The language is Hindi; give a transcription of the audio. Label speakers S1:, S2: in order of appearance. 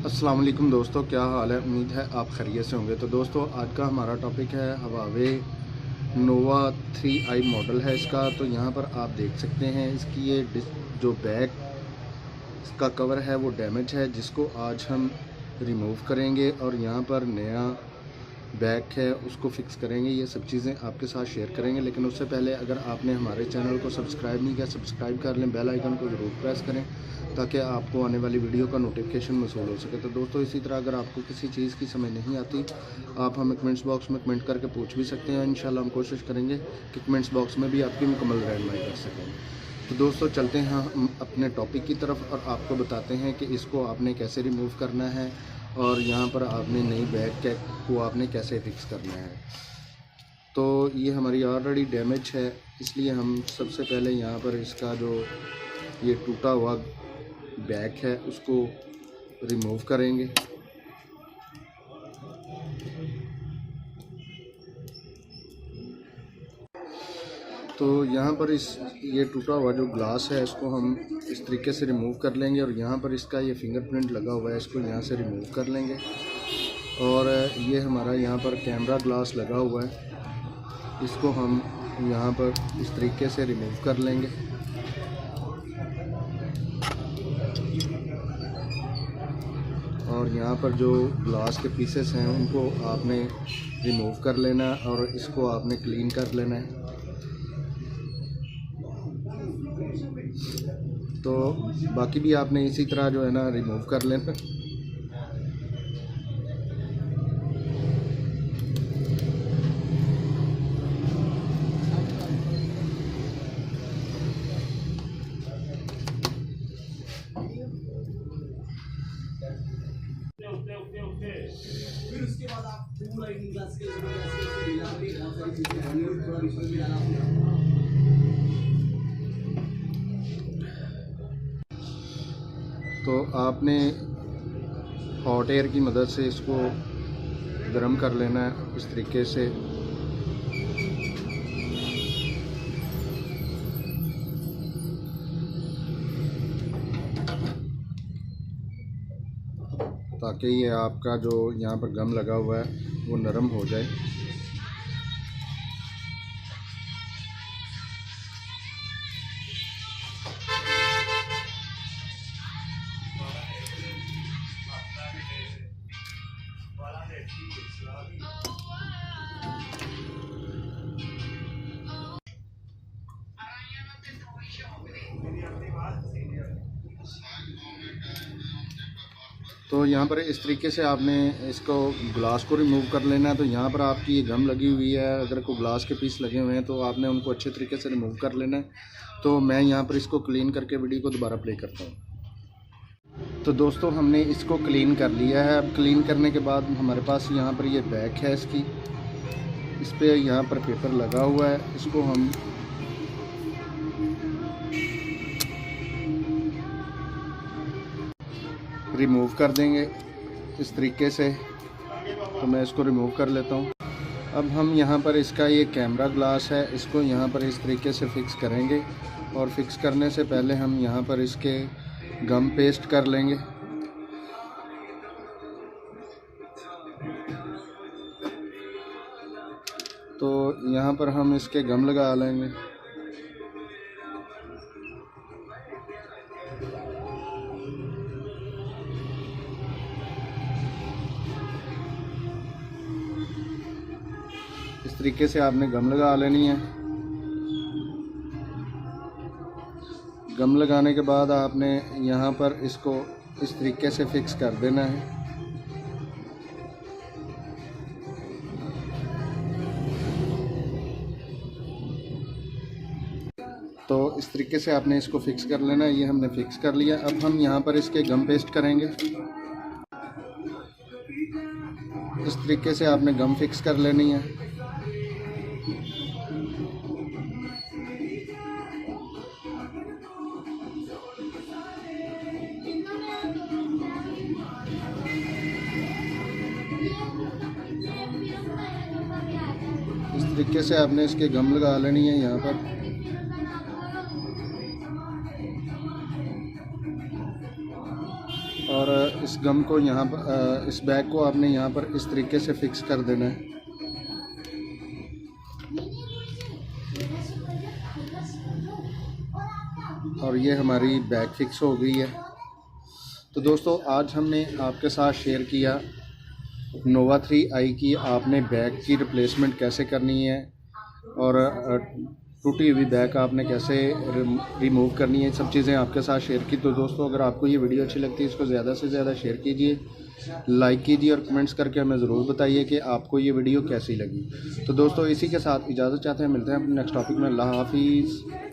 S1: अस्सलाम वालेकुम दोस्तों, क्या हाल है। उम्मीद है आप खैरियत से होंगे। तो दोस्तों, आज का हमारा टॉपिक है हवावे नोवा 3i मॉडल है इसका। तो यहाँ पर आप देख सकते हैं इसकी ये जो बैक इसका कवर है वो डैमेज है, जिसको आज हम रिमूव करेंगे और यहाँ पर नया बैक है उसको फिक्स करेंगे। ये सब चीज़ें आपके साथ शेयर करेंगे, लेकिन उससे पहले अगर आपने हमारे चैनल को सब्सक्राइब नहीं किया, सब्सक्राइब कर लें, बेल आइकन को ज़रूर प्रेस करें ताकि आपको आने वाली वीडियो का नोटिफिकेशन मौसूल हो सके। तो दोस्तों, इसी तरह अगर आपको किसी चीज़ की समझ नहीं आती, आप हमें कमेंट्स बॉक्स में कमेंट करके पूछ भी सकते हैं। इंशाल्लाह हम कोशिश करेंगे कि कमेंट्स बॉक्स में भी आपकी मुकम्मल रहनुमाई कर सकें। तो दोस्तों, चलते हैं हम अपने टॉपिक की तरफ और आपको बताते हैं कि इसको आपने कैसे रिमूव करना है और यहाँ पर आपने नई बैक को आपने कैसे फिक्स करना है। तो ये हमारी ऑलरेडी डैमेज है, इसलिए हम सबसे पहले यहाँ पर इसका जो ये टूटा हुआ बैक है उसको रिमूव करेंगे। तो यहाँ पर ये टूटा हुआ जो ग्लास है इसको हम इस तरीके से रिमूव कर लेंगे और यहाँ पर इसका ये फिंगरप्रिंट लगा हुआ है, इसको यहाँ से रिमूव कर लेंगे। और ये हमारा यहाँ पर कैमरा ग्लास लगा हुआ है, इसको हम यहाँ पर इस तरीके से रिमूव कर लेंगे। और यहाँ पर जो ग्लास के पीसेस हैं उनको आपने रिमूव कर लेना है और इसको आपने क्लीन कर लेना है। तो बाकी भी आपने इसी तरह जो है ना रिमूव कर लेना।
S2: फिर उसके बाद आप पूरा एक ग्लास के बहुत सारी चीजें हॉलीवुड थोड़ा विश्व में डाला आपने।
S1: तो आपने हॉट एयर की मदद से इसको गर्म कर लेना है इस तरीके से। ताकि ये आपका जो यहाँ पर गम लगा हुआ है वो नरम हो जाए। तो यहाँ पर इस तरीके से आपने इसको ग्लास को रिमूव कर लेना है। तो यहाँ पर आपकी ये गम लगी हुई है, अगर कोई ग्लास के पीस लगे हुए हैं तो आपने उनको अच्छे तरीके से रिमूव कर लेना है। तो मैं यहाँ पर इसको क्लीन करके वीडियो को दोबारा प्ले करता हूँ। तो दोस्तों, हमने इसको क्लीन कर लिया है। अब क्लीन करने के बाद हमारे पास यहाँ पर ये बैक है इसकी, इस पर यहाँ पर पेपर लगा हुआ है, इसको हम रिमूव कर देंगे इस तरीके से। तो मैं इसको रिमूव कर लेता हूँ। अब हम यहाँ पर इसका ये कैमरा ग्लास है, इसको यहाँ पर इस तरीके से फिक्स करेंगे और फिक्स करने से पहले हम यहाँ पर इसके गम पेस्ट कर लेंगे। तो यहाँ पर हम इसके गम लगा लेंगे। इस तरीके से आपने गम लगा लेनी है। गम लगाने के बाद आपने यहाँ पर इसको इस तरीके से फिक्स कर देना है। तो इस तरीके से आपने इसको फिक्स कर लेना है। ये हमने फिक्स कर लिया। अब हम यहाँ पर इसके गम पेस्ट करेंगे। इस तरीके से आपने गम फिक्स कर लेनी है। इस तरीके से आपने इसके गम लगा लेनी है यहाँ पर। और इस गम को यहाँ पर इस बैग को आपने यहाँ पर इस तरीके से फिक्स कर देना है। और ये हमारी बैग फिक्स हो गई है। तो दोस्तों आज हमने आपके साथ शेयर किया नोवा 3i की आपने बैग की रिप्लेसमेंट कैसे करनी है और टूटी हुई बैग आपने कैसे रिमूव करनी है, सब चीज़ें आपके साथ शेयर की। तो दोस्तों अगर आपको ये वीडियो अच्छी लगती है इसको ज़्यादा से ज़्यादा शेयर कीजिए, लाइक कीजिए और कमेंट्स करके हमें ज़रूर बताइए कि आपको ये वीडियो कैसी लगी। तो दोस्तों इसी के साथ इजाज़त चाहते हैं, मिलते हैं अपने नेक्स्ट टॉपिक में। अल्लाह हाफिज़।